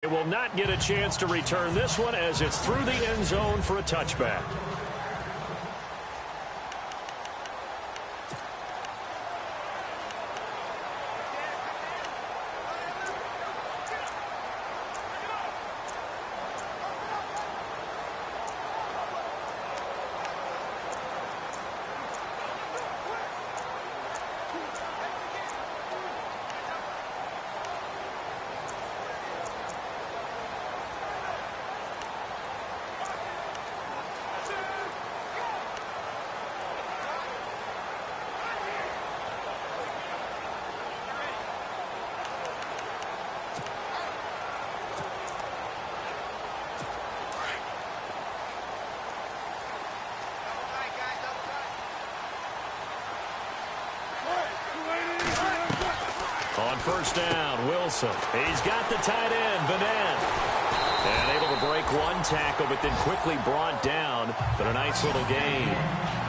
They will not get a chance to return this one as it's through the end zone for a touchback. On first down, Wilson. He's got the tight end, Vanette. And able to break one tackle, but then quickly brought down. But a nice little gain.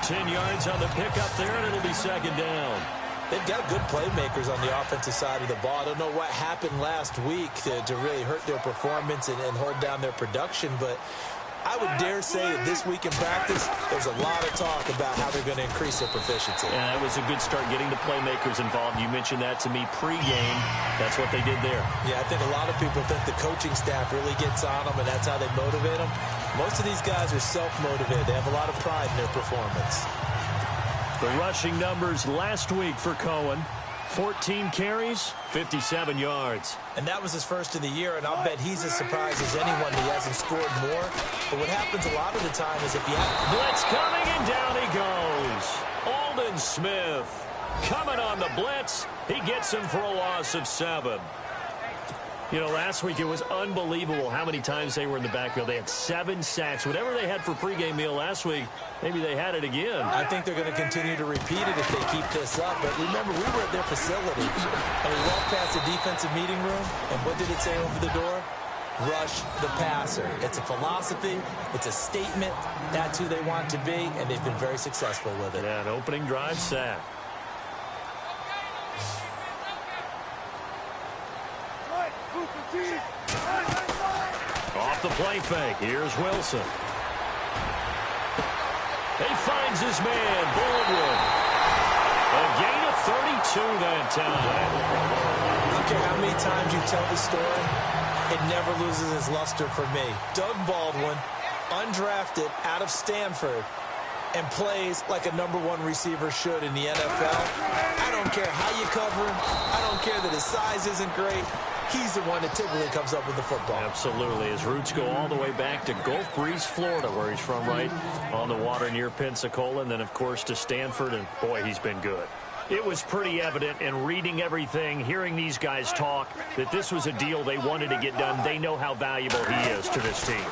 10 yards on the pickup there, and it'll be second down. They've got good playmakers on the offensive side of the ball. I don't know what happened last week to really hurt their performance and hold down their production, but I would dare say that this week in practice, there's a lot of talk about how they're going to increase their proficiency. Yeah, that was a good start getting the playmakers involved. You mentioned that to me pregame. That's what they did there. Yeah, I think a lot of people think the coaching staff really gets on them, and that's how they motivate them. Most of these guys are self-motivated. They have a lot of pride in their performance. The rushing numbers last week for Cohen. 14 carries, 57 yards. And that was his first of the year, and I'll bet he's as surprised as anyone that he hasn't scored more. But what happens a lot of the time is if you have... Blitz coming, and down he goes. Aldon Smith coming on the blitz. He gets him for a loss of 7. You know, last week it was unbelievable how many times they were in the backfield. They had 7 sacks. Whatever they had for pregame meal last week, maybe they had it again. I think they're going to continue to repeat it if they keep this up. But remember, we were at their facility, and we walked past the defensive meeting room, and what did it say over the door? Rush the passer. It's a philosophy. It's a statement. That's who they want to be, and they've been very successful with it. Yeah, an opening drive sack. Off the play fake. Here's Wilson. He finds his man, Baldwin. A gain of 32 that time. I don't care how many times you tell the story, it never loses its luster for me. Doug Baldwin, undrafted out of Stanford, and plays like a #1 receiver should in the NFL. I don't care how you cover him. I don't care that his size isn't great. He's the one that typically comes up with the football. Absolutely. His roots go all the way back to Gulf Breeze, Florida, where he's from, right on the water near Pensacola, and then, of course, to Stanford, and, boy, he's been good. It was pretty evident in reading everything, hearing these guys talk, that this was a deal they wanted to get done. They know how valuable he is to this team.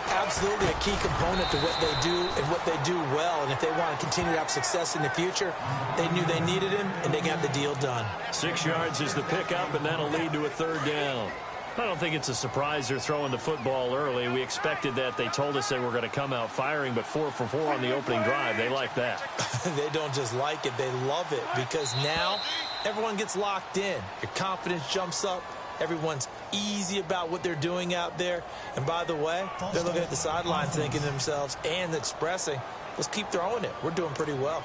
Absolutely a key component to what they do and what they do well. And if they want to continue to have success in the future, they knew they needed him, and they got the deal done. 6 yards is the pickup, and that'll lead to a third down. I don't think it's a surprise they're throwing the football early. We expected that. They told us they were going to come out firing, but 4 for 4 on the opening drive. They like that. They don't just like it. They love it because now everyone gets locked in. Your confidence jumps up. Everyone's easy about what they're doing out there. And by the way, they're looking at the sideline thinking to themselves and expressing, let's keep throwing it. We're doing pretty well.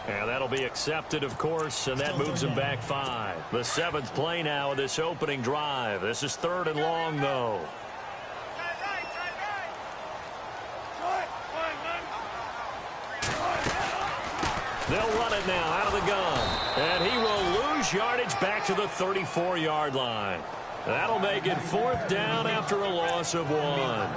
And that'll be accepted, of course, and that moves them back 5. The 7th play now of this opening drive. This is 3rd and long, though. They'll run it now out of the gun. And he will lose yardage back to the 34-yard line. That'll make it 4th down after a loss of 1.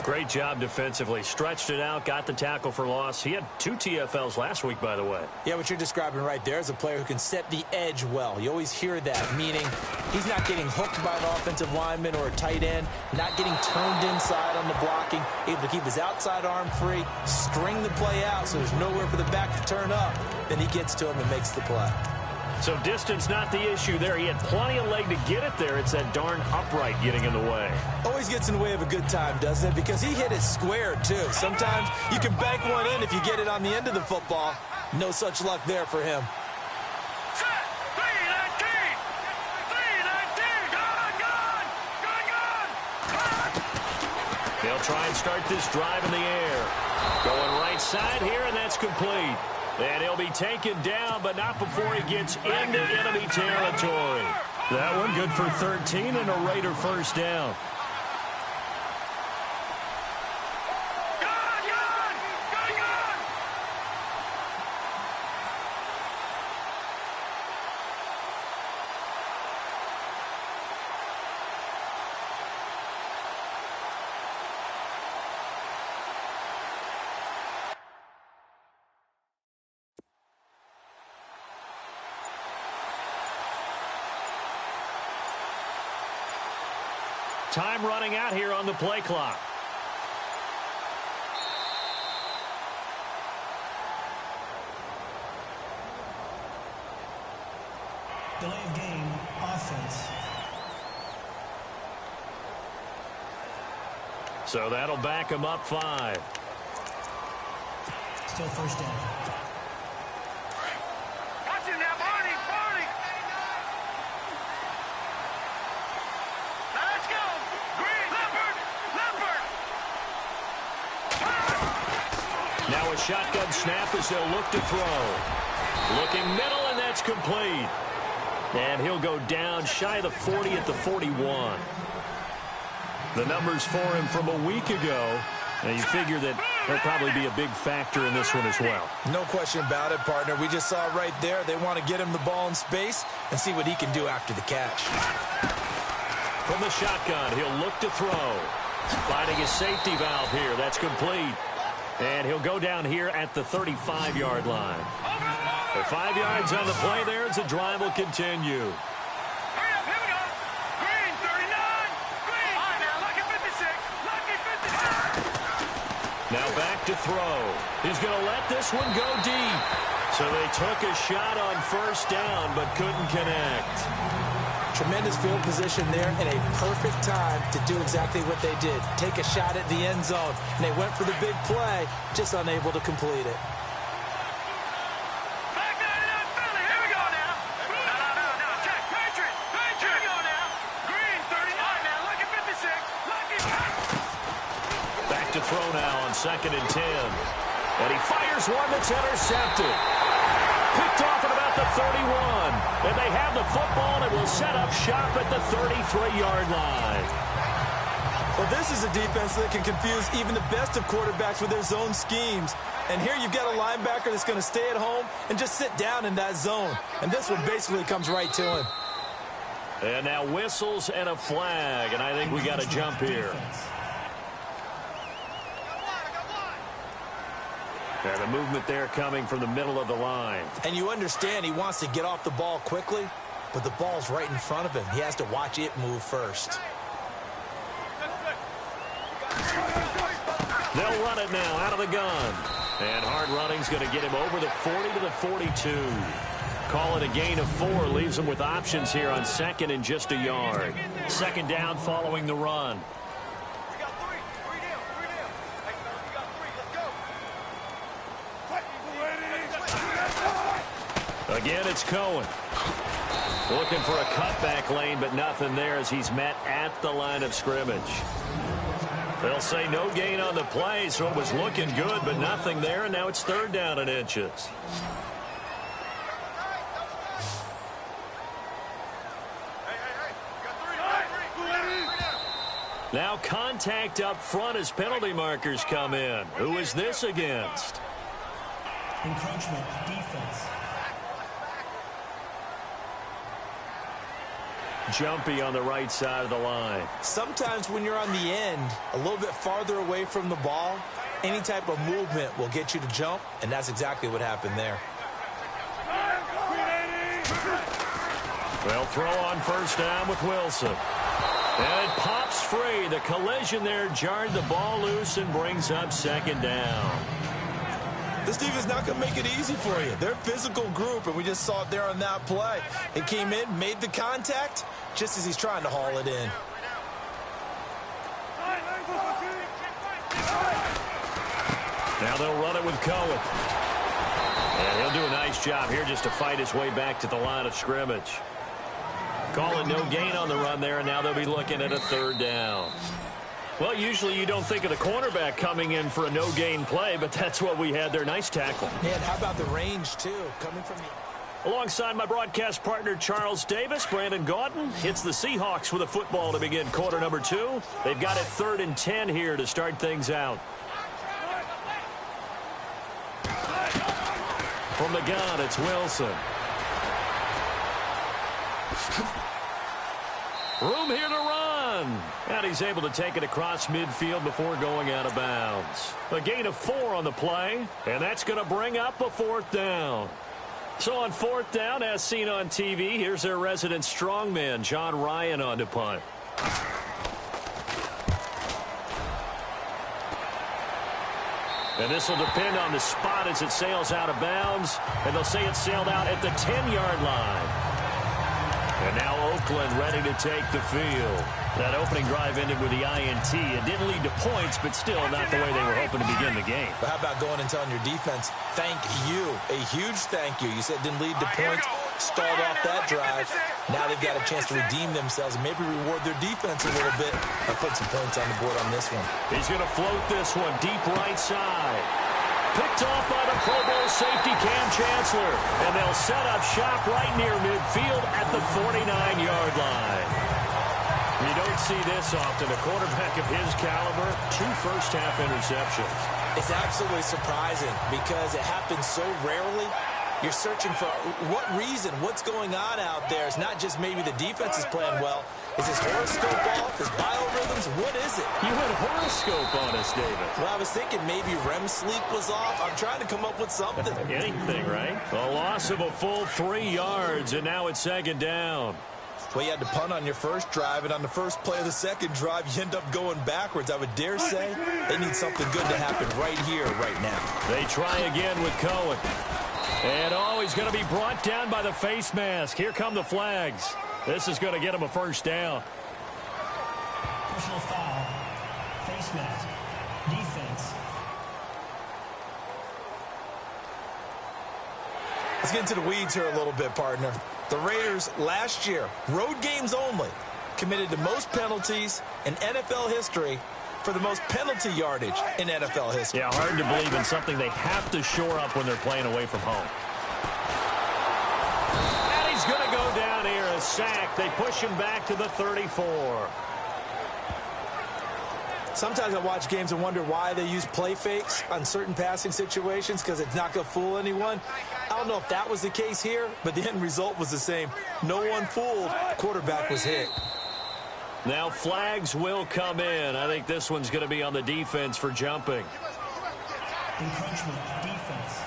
Great job defensively. Stretched it out, got the tackle for loss. He had 2 TFLs last week, by the way. Yeah, what you're describing right there is a player who can set the edge well. You always hear that, meaning he's not getting hooked by an offensive lineman or a tight end, not getting turned inside on the blocking, able to keep his outside arm free, string the play out so there's nowhere for the back to turn up. Then he gets to him and makes the play. So distance not the issue there. He had plenty of leg to get it there. It's that darn upright getting in the way. Always gets in the way of a good time, doesn't it? Because he hit it square, too. Sometimes you can bank one in if you get it on the end of the football. No such luck there for him. Set, 3-19, 3-19, gone, gone, gone. They'll try and start this drive in the air. Going right side here, and that's complete. And he'll be taken down, but not before he gets into enemy territory. That one good for 13 and a Raider first down. Time running out here on the play clock. Delay of game, offense. So that'll back him up 5. Still first down. Now a shotgun snap as they'll look to throw. Looking middle, and that's complete. And he'll go down shy of the 40 at the 41. The numbers for him from a week ago. Now you figure that he'll probably be a big factor in this one as well. No question about it, partner. We just saw it right there. They want to get him the ball in space and see what he can do after the catch. From the shotgun, he'll look to throw. Finding his safety valve here. That's complete. And he'll go down here at the 35-yard line. For 5 yards on the play there as the drive will continue. Hurry up, here we go. Green, 39. Green. All right, now, lucky 56. Lucky 56. Now back to throw. He's going to let this one go deep. So they took a shot on first down but couldn't connect. Tremendous field position there and a perfect time to do exactly what they did. Take a shot at the end zone. And they went for the big play, just unable to complete it. Back 99, Philly. Here we go now. No. Check. Patriot. Here we go now. Green, 39. Now, lucky 56. Lucky. Back to throw now on 2nd and 10. And he fires one that's intercepted. Picked off at about the 31. And they have the football, and it will set up shop at the 33-yard line. Well, this is a defense that can confuse even the best of quarterbacks with their zone schemes. And here you've got a linebacker that's going to stay at home and just sit down in that zone. And this one basically comes right to him. And now whistles and a flag, and I think we got a jump here. And the movement there coming from the middle of the line. And you understand he wants to get off the ball quickly, but the ball's right in front of him. He has to watch it move first. They'll run it now out of the gun. And hard running's going to get him over the 40 to the 42. Call it a gain of 4. Leaves him with options here on 2nd and just a yard. 2nd down following the run. Again, it's Cohen. Looking for a cutback lane, but nothing there as he's met at the line of scrimmage. They'll say no gain on the play, so it was looking good, but nothing there, and now it's 3rd down and inches. Now contact up front as penalty markers come in. Who is this against? Encroachment, defense. Jumpy on the right side of the line. Sometimes when you're on the end, a little bit farther away from the ball, any type of movement will get you to jump, and that's exactly what happened there. They'll throw on first down with Wilson. And it pops free. The collision there jarred the ball loose and brings up 2nd down. This defense not going to make it easy for you. They're a physical group, and we just saw it there on that play. He came in, made the contact, just as he's trying to haul it in. Now they'll run it with Cohen. And he'll do a nice job here just to fight his way back to the line of scrimmage. Call it no gain on the run there, and now they'll be looking at a 3rd down. Well, usually you don't think of the cornerback coming in for a no-gain play, but that's what we had there. Nice tackle. Yeah, and how about the range, too, coming from the... Alongside my broadcast partner, Charles Davis, Brandon Gaudin hits the Seahawks with a football to begin quarter number 2. They've got it 3rd and 10 here to start things out. From the gun, it's Wilson. Room here to run. And he's able to take it across midfield before going out of bounds. A gain of 4 on the play, and that's going to bring up a 4th down. So on 4th down, as seen on TV, here's their resident strongman, John Ryan, on to punt. And this will depend on the spot as it sails out of bounds. And they'll say it sailed out at the 10-yard line. And now Oakland ready to take the field. That opening drive ended with the INT. It didn't lead to points, but still not the way they were hoping to begin the game. But how about going and telling your defense, thank you, a huge thank you. You said it didn't lead to points, stalled off that drive. Now they've got a chance to redeem themselves and maybe reward their defense a little bit by putting some points on the board on this one. He's going to float this one deep right side. Picked off by the Pro Bowl safety Cam Chancellor. And they'll set up shop right near midfield at the 49-yard line. You don't see this often. A quarterback of his caliber, 2 first-half interceptions. It's absolutely surprising because it happens so rarely. You're searching for what reason, what's going on out there. It's not just maybe the defense is playing well. Is his horoscope off? His biorhythms? What is it? You had a horoscope on us, David. Well, I was thinking maybe REM sleep was off. I'm trying to come up with something. Anything, right? A loss of a full 3 yards, and now it's 2nd down. Well, you had to punt on your first drive, and on the first play of the second drive, you end up going backwards. I would dare say they need something good to happen right here, right now. They try again with Cohen. And, he's going to be brought down by the face mask. Here come the flags. This is going to get him a first down. Personal foul. Face mask. Defense. Let's get into the weeds here a little bit, partner. The Raiders last year, road games only, committed the most penalties in NFL history for the most penalty yardage in NFL history. Yeah, hard to believe in something they have to shore up when they're playing away from home. And he's going to go down here, a sack. They push him back to the 34. Sometimes I watch games and wonder why they use play fakes on certain passing situations because it's not going to fool anyone. I don't know if that was the case here, but the end result was the same. No one fooled. The quarterback was hit. Now flags will come in. I think this one's going to be on the defense for jumping. Encroachment. Defense.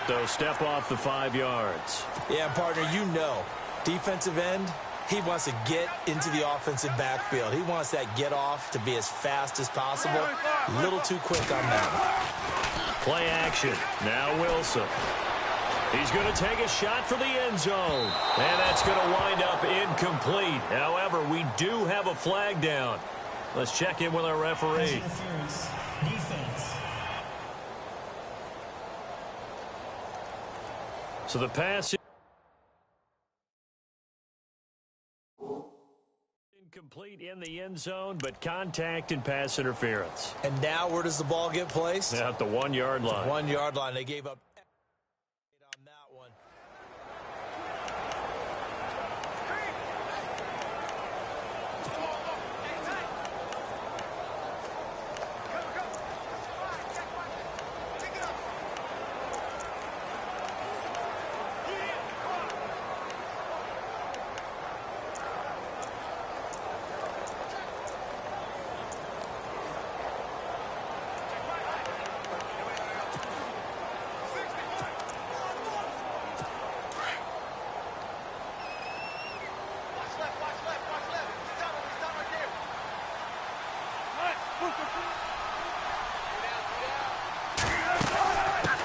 So step off the 5 yards. Yeah, partner, you know, defensive end, he wants to get into the offensive backfield. He wants that get off to be as fast as possible. A little too quick on that. Play action. Now Wilson. He's going to take a shot for the end zone. And that's going to wind up incomplete. However, we do have a flag down. Let's check in with our referee. Interference. Defense. So the pass incomplete in the end zone, but contact and pass interference. And now where does the ball get placed? At the 1 yard line. 1 yard line. They gave up on that one.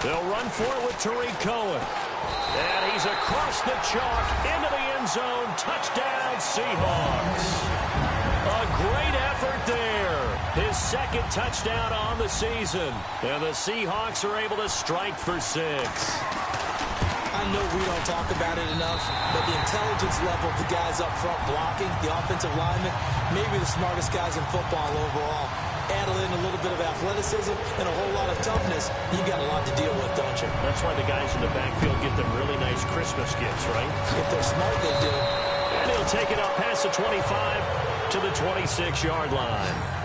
They'll run for it with Tariq Cohen. And he's across the chalk into the end zone. Touchdown, Seahawks. A great effort there. His 2nd touchdown on the season. And the Seahawks are able to strike for 6. I I know we don't talk about it enough, but the intelligence level of the guys up front blocking, the offensive linemen, maybe the smartest guys in football overall. Add in a little bit of athleticism and a whole lot of toughness, you got a lot to deal with, don't you? That's why the guys in the backfield get them really nice Christmas gifts, right? If they're smart, they do. And he'll take it up past the 25 to the 26-yard line.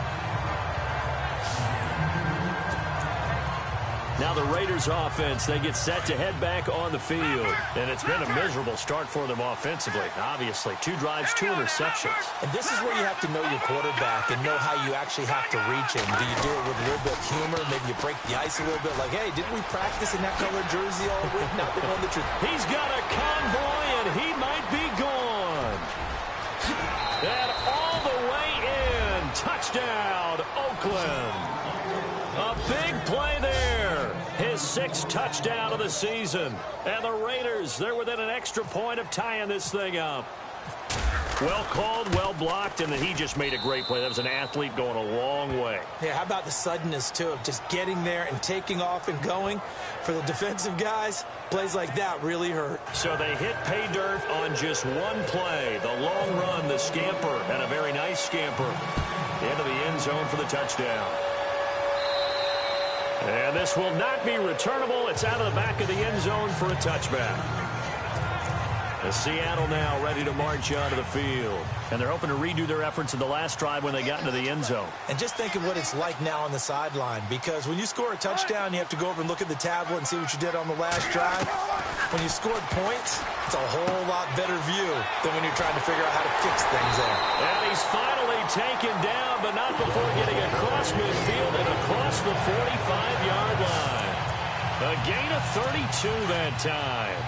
Now the Raiders offense, they get set to head back on the field. And it's been a miserable start for them offensively. Obviously, 2 drives, 2 interceptions. And this is where you have to know your quarterback and know how you actually have to reach him. Do you do it with a little bit of humor? Maybe you break the ice a little bit. Like, hey, didn't we practice in that colored jersey all week? Not the one that you're... He's got a convoy, and he might be gone. And all the way in. Touchdown, Oakland. A big play there. His 6th touchdown of the season. And the Raiders, they're within an extra point of tying this thing up. Well called, well blocked, and then he just made a great play. That was an athlete going a long way. Yeah, how about the suddenness, too, of just getting there and taking off and going? For the defensive guys, plays like that really hurt. So they hit pay dirt on just one play. The long run, the scamper, and a very nice scamper into the end zone for the touchdown. And this will not be returnable. It's out of the back of the end zone for a touchback. Seattle now ready to march onto the field. And they're hoping to redo their efforts in the last drive when they got into the end zone. And just think of what it's like now on the sideline. Because when you score a touchdown, you have to go over and look at the tablet and see what you did on the last drive. When you scored points, it's a whole lot better view than when you're trying to figure out how to fix things there. And he's finally taken down, but not before getting across midfield and across the 45-yard line. A gain of 32 that time.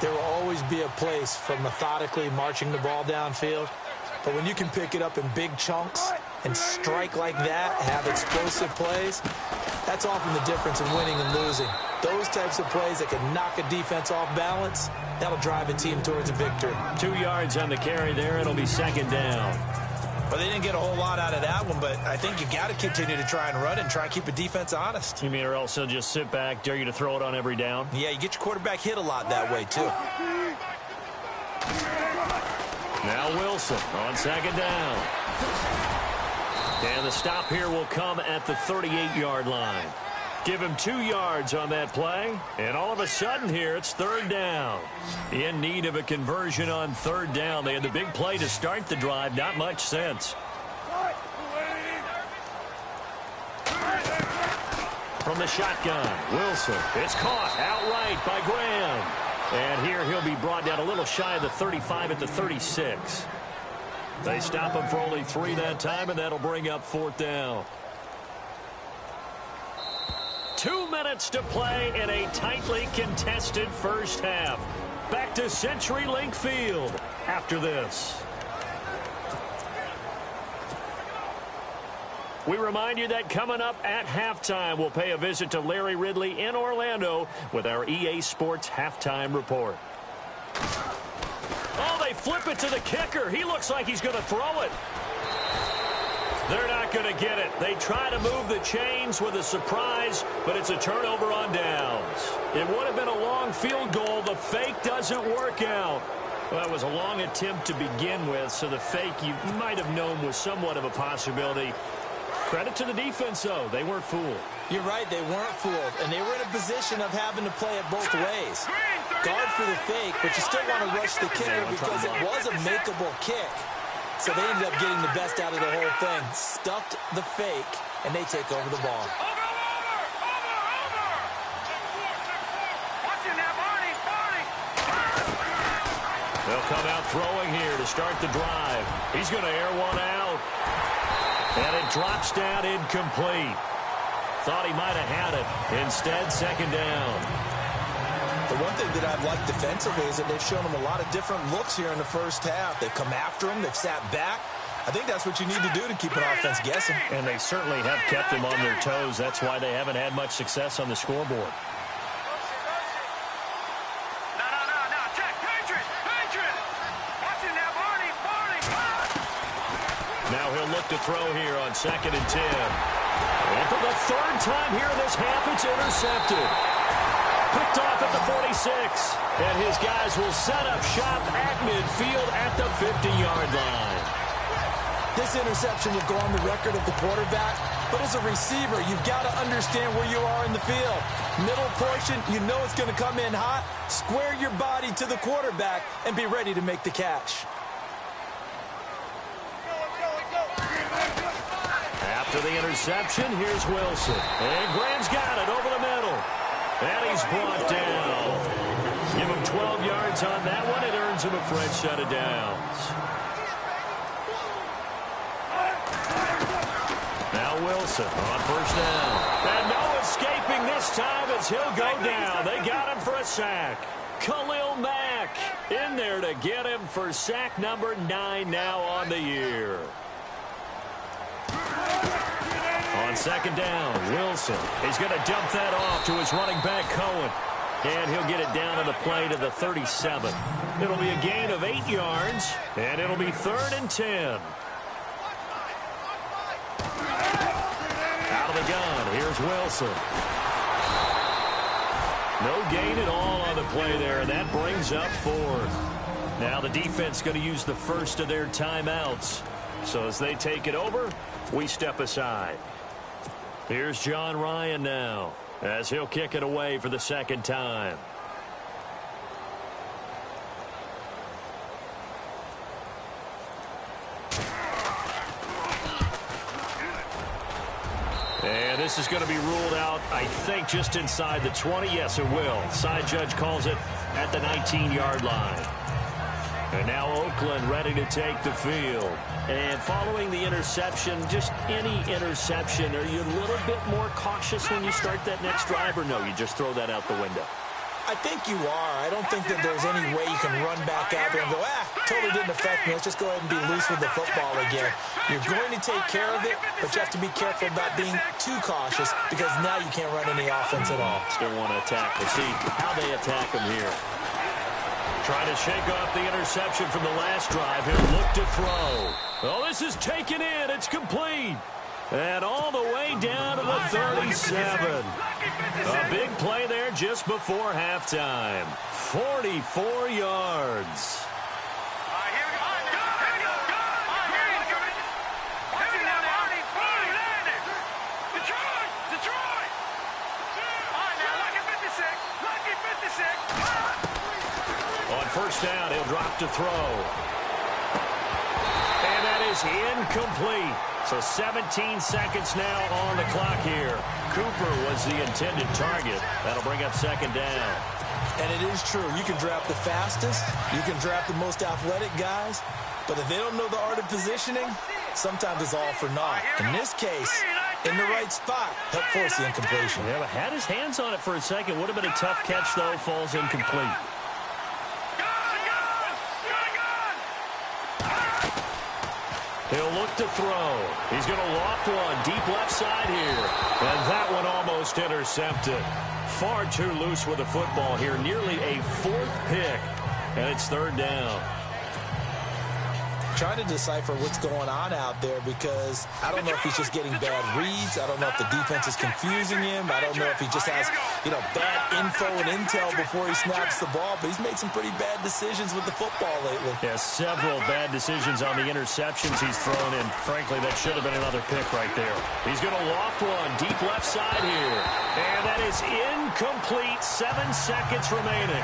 There will always be a place for methodically marching the ball downfield. But when you can pick it up in big chunks and strike like that, have explosive plays, that's often the difference in winning and losing. Those types of plays that can knock a defense off balance, that'll drive a team towards a victory. 2 yards on the carry there. It'll be 2nd down. Well, they didn't get a whole lot out of that one, but I think you got to continue to try and run and try and keep a defense honest. You mean or else he'll just sit back, dare you to throw it on every down? Yeah, you get your quarterback hit a lot that way, too. Now Wilson on 2nd down. And the stop here will come at the 38-yard line. Give him 2 yards on that play, and all of a sudden here it's 3rd down. In need of a conversion on 3rd down. They had the big play to start the drive, not much sense. From the shotgun, Wilson. It's caught outright by Graham. And here he'll be brought down a little shy of the 35 at the 36. They stop him for only 3 that time, and that'll bring up 4th down. 2 minutes to play in a tightly contested first half. Back to CenturyLink Field after this. We remind you that coming up at halftime, we'll pay a visit to Larry Ridley in Orlando with our EA Sports Halftime Report. Oh, they flip it to the kicker. He looks like he's going to throw it. They're not going to get it. They try to move the chains with a surprise, but it's a turnover on downs. It would have been a long field goal. The fake doesn't work out. Well, that was a long attempt to begin with, so the fake you might have known was somewhat of a possibility. Credit to the defense, though. They weren't fooled. You're right. They weren't fooled, and they were in a position of having to play it both ways. Guard for the fake, but you still want to rush the kicker because it was a makeable kick. So they ended up getting the best out of the whole thing. Stuffed the fake, and they take over the ball. They'll come out throwing here to start the drive. He's going to air one out. And it drops down incomplete. Thought he might have had it. Instead, 2nd down. The one thing that I've liked defensively is that they've shown them a lot of different looks here in the first half. They've come after him. They've sat back. I think that's what you need to do to keep an offense guessing. And they certainly have kept them on their toes. That's why they haven't had much success on the scoreboard. Now he'll look to throw here on 2nd and 10. And for the 3rd time here in this half, it's intercepted. Picked off at the 46. And his guys will set up shop at midfield at the 50-yard line. This interception will go on the record of the quarterback, but as a receiver, you've got to understand where you are in the field. Middle portion, you know it's going to come in hot. Square your body to the quarterback and be ready to make the catch. After the interception, here's Wilson. And Graham's got it over the middle. And he's brought down. Give him 12 yards on that one. It earns him a fresh set of downs. Now Wilson on first down. And no escaping this time as he'll go down. They got him for a sack. Khalil Mack in there to get him for sack number 9 now on the year. On second down, Wilson. He's going to dump that off to his running back, Cohen. And he'll get it down on the play to the 37. It'll be a gain of 8 yards, and it'll be 3rd and 10. Out of the gun, here's Wilson. No gain at all on the play there, and that brings up 4th. Now the defense going to use the first of their timeouts. So as they take it over, we step aside. Here's John Ryan now, as he'll kick it away for the second time. And this is going to be ruled out, I think, just inside the 20. Yes, it will. Side judge calls it at the 19-yard line. And now Oakland ready to take the field. And following the interception, just any interception, are you a little bit more cautious when you start that next drive, or no, you just throw that out the window? I think you are. I don't think that there's any way you can run back out there and go, totally didn't affect me. Let's just go ahead and be loose with the football again. You're going to take care of it, but you have to be careful about being too cautious because now you can't run any offense at all. Still want to attack. We'll see how they attack them here. Trying to shake off the interception from the last drive. He'll look to throw. Oh, this is taken in. It's complete. And all the way down to the 37. A big play there just before halftime. 44 yards. On first down, he'll drop to throw. And that is incomplete. So 17 seconds now on the clock here. Cooper was the intended target. That'll bring up second down. And it is true. You can draft the fastest. You can draft the most athletic guys. But if they don't know the art of positioning, sometimes it's all for naught. In this case, in the right spot, help force the incompletion. Yeah, but had his hands on it for a second. Would have been a tough catch, though. Falls incomplete. He'll look to throw. He's going to loft one deep left side here. And that one almost intercepted. Far too loose with the football here. Nearly a 4th pick. And it's 3rd down. Trying to decipher what's going on out there because I don't know if he's just getting bad reads. I don't know if the defense is confusing him. I don't know if he just has, bad info and intel before he snaps the ball. But he's made some pretty bad decisions with the football lately. Yeah, several bad decisions on the interceptions he's thrown in. Frankly, that should have been another pick right there. He's going to loft one deep left side here. And that is incomplete. 7 seconds remaining.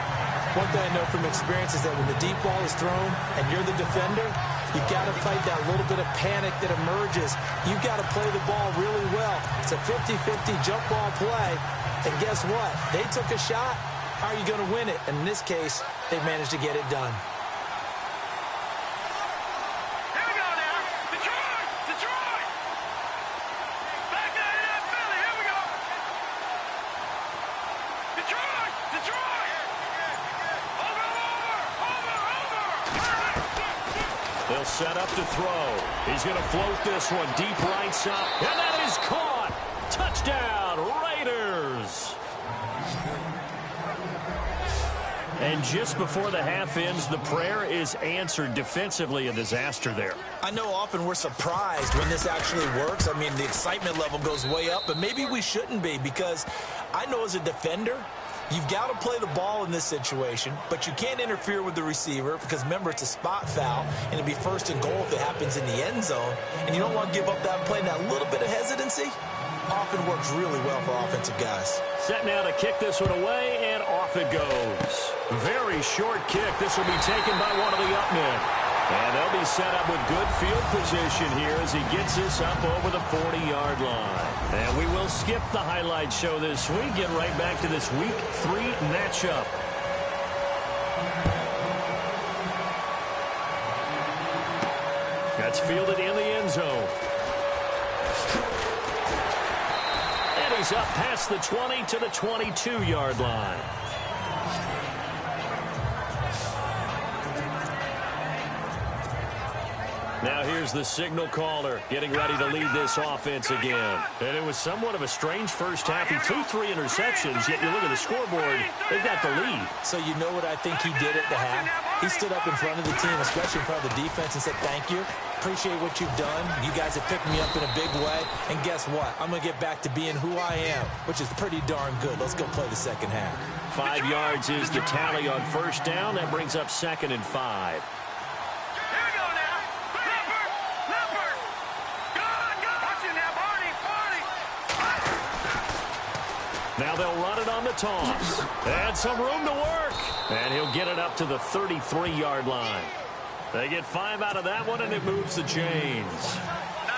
One thing I know from experience is that when the deep ball is thrown and you're the defender, you've got to fight that little bit of panic that emerges. You've got to play the ball really well. It's a 50-50 jump ball play. And guess what? They took a shot. How are you going to win it? And in this case, they managed to get it done. Here we go now. Detroit! Detroit! Back that Philly. Here we go. Detroit! Detroit! They'll set up to throw. He's going to float this one deep right side. And that is caught. Touchdown, Raiders. And just before the half ends, the prayer is answered. Defensively, a disaster there. I know often we're surprised when this actually works. I mean, the excitement level goes way up, but maybe we shouldn't be because I know as a defender, You've got to play the ball in this situation, but you can't interfere with the receiver because, remember, it's a spot foul, and it'll be first and goal if it happens in the end zone, and you don't want to give up that play. And that little bit of hesitancy often works really well for offensive guys. Set now to kick this one away, and off it goes. Very short kick. This will be taken by one of the up men. And they'll be set up with good field position here as he gets this up over the 40-yard line. And we will skip the highlight show this week. Get right back to this Week 3 matchup. That's fielded in the end zone. And he's up past the 20 to the 22-yard line. Now here's the signal caller getting ready to lead this offense again. And it was somewhat of a strange first half. He threw 3 interceptions, yet you look at the scoreboard, they've got the lead. So you know what I think he did at the half? He stood up in front of the team, especially in front of the defense, and said, thank you. Appreciate what you've done. You guys have picked me up in a big way. And guess what? I'm going to get back to being who I am, which is pretty darn good. Let's go play the second half. 5 yards is the tally on first down. That brings up 2nd and 5. Now they'll run it on the toss. And some room to work. And he'll get it up to the 33-yard line. They get 5 out of that one, and it moves the chains.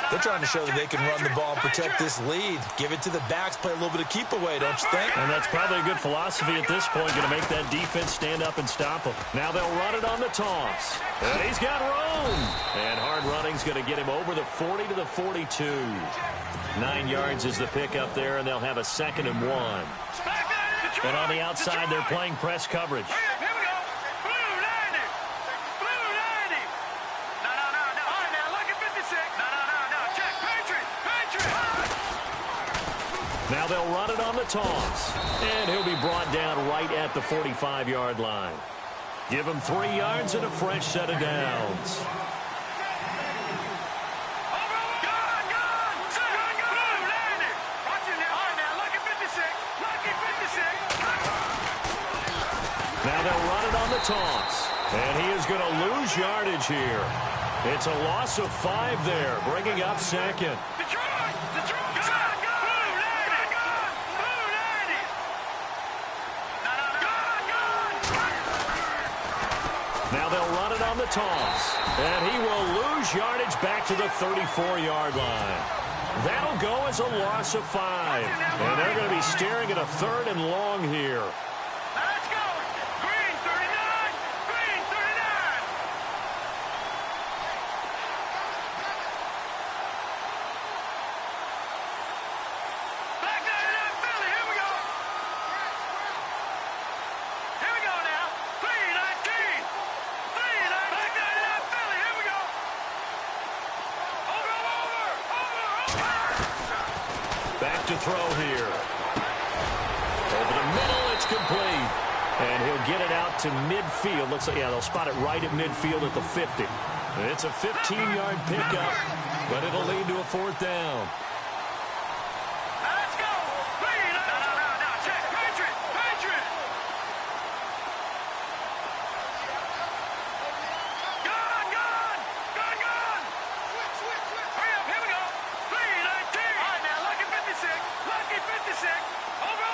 They're trying to show that they can run the ball and protect this lead. Give it to the backs, play a little bit of keep away, don't you think? And that's probably a good philosophy at this point, going to make that defense stand up and stop them. Now they'll run it on the toss. And he's got room. And hard running's going to get him over the 40 to the 42. 9 yards is the pickup there, and they'll have a 2nd and 1. And on the outside, they're playing press coverage. Now they'll run it on the toss. And he'll be brought down right at the 45-yard line. Give him 3 yards and a fresh set of downs. Now they'll run it on the toss. And he is going to lose yardage here. It's a loss of 5 there, bringing up 2nd. Now they'll run it on the toss. And he will lose yardage back to the 34-yard line. That'll go as a loss of 5. And they're going to be staring at a 3rd and long here. Back to throw here. Over the middle, it's complete. And he'll get it out to midfield. Looks like, yeah, they'll spot it right at midfield at the 50. It's a 15-yard pickup, but it'll lead to a 4th down. Let's go! Check. Patriot! Gun! Switch! Hurry up, here we go! 3-19! All right, now, lucky 56! Over!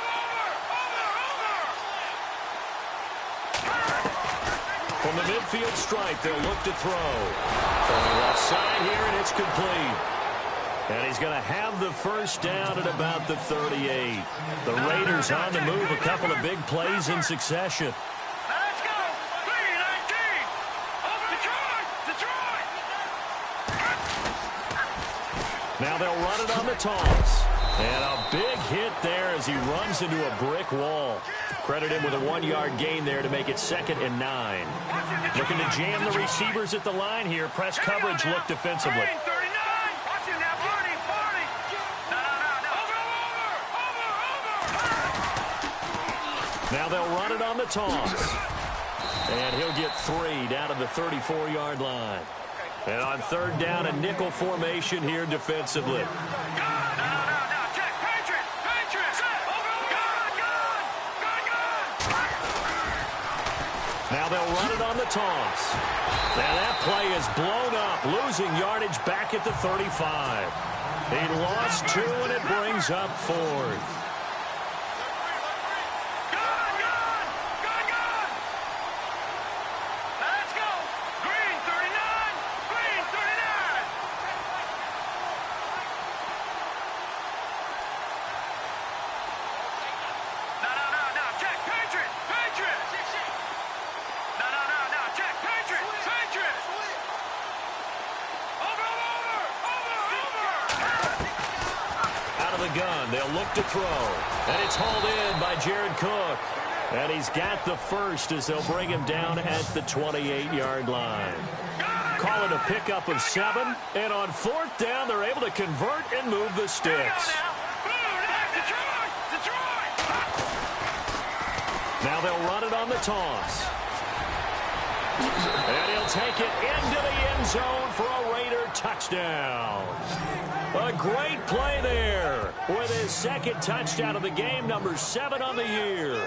From the midfield stripe, they'll look to throw. From the left side here, and it's complete. And he's going to have the first down at about the 38. The Raiders on the move, a couple of big plays in succession. Let's go! 3-19! Over Detroit! Now they'll run it on the toss. And a big hit there as he runs into a brick wall. Credit him with a 1-yard gain there to make it 2nd and 9. Looking to jam the receivers at the line here. Press coverage look defensively. 39! Watch him now, Party! Over! Now they'll run it on the toss. And he'll get 3 down to the 34-yard line. And on 3rd down, a nickel formation here defensively. Check, Patriot! Gun! Now they'll run it on the toss. And that play is blown up, losing yardage back at the 35. He lost 2, and it brings up 4th. Gun. They'll look to throw. And it's hauled in by Jared Cook. And he's got the first as they'll bring him down at the 28-yard line. Call it a pickup of 7. And on 4th down, they're able to convert and move the sticks. Now they'll run it on the toss. And he'll take it into the end zone for a Raider touchdown. A great play there with his second touchdown of the game, number 7 on the year.